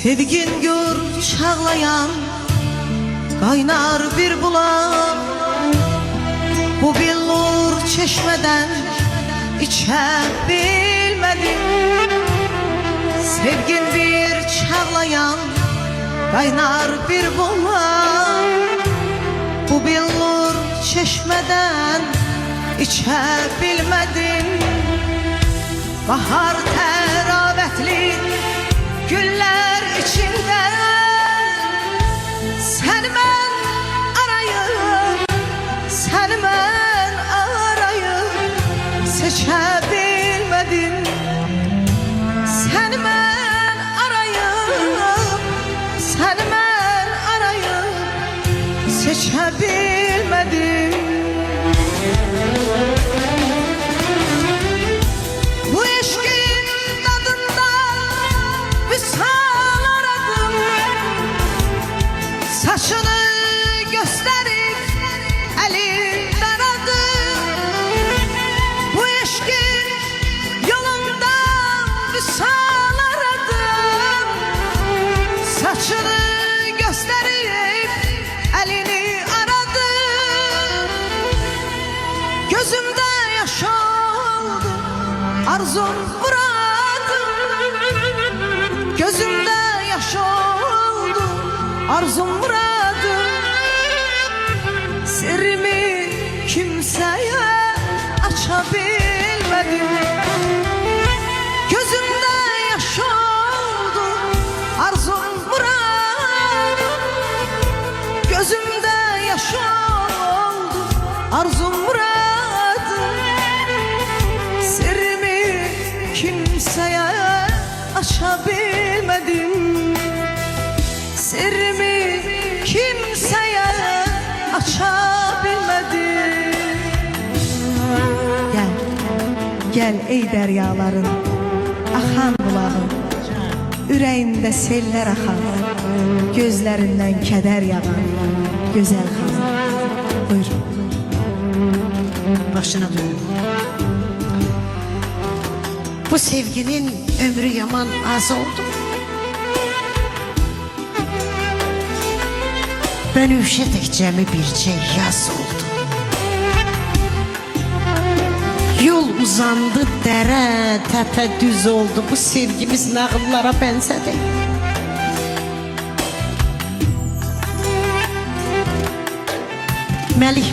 Sevgin gör çağlayan kaynar bir bulak, bu billur çeşmeden içebilmedim. Sevgin bir çağlayan kaynar bir bulak, bu billur çeşmeden içebilmedim. Bahar teravetli güller içinde sen ben arayıp, sen ben arayıp seçebilmedim. Sen ben arayıp, sen ben arayıp seçebilmedim. Saçını gösterip elinden adım, bu eşkin yolunda vüsal aradım. Saçını gösterip elini aradım. Gözümde yaş oldu arzum muradım. Gözümde yaş oldu arzum muradım. Sırrımı kimseye açabilmedim. Gözümde yaş oldu arzum muradım. Gözümde yaş oldu arzum muradım. Sırrımı kimseye açabilmedim. Sırrımı kimseye açabilmedim. Gel, gel ey deryaların akan bulağım, ürəyində sellər axan, gözlərindən kədər yağan gözəl xanım. Buyur. Başına dönün. Bu sevginin ömrü yaman az oldu. Ben üşedikçe mi birce yaz oldu. Yol uzandı, dere tepe düz oldu. Bu sevgimiz nağıllara benzedi. Melih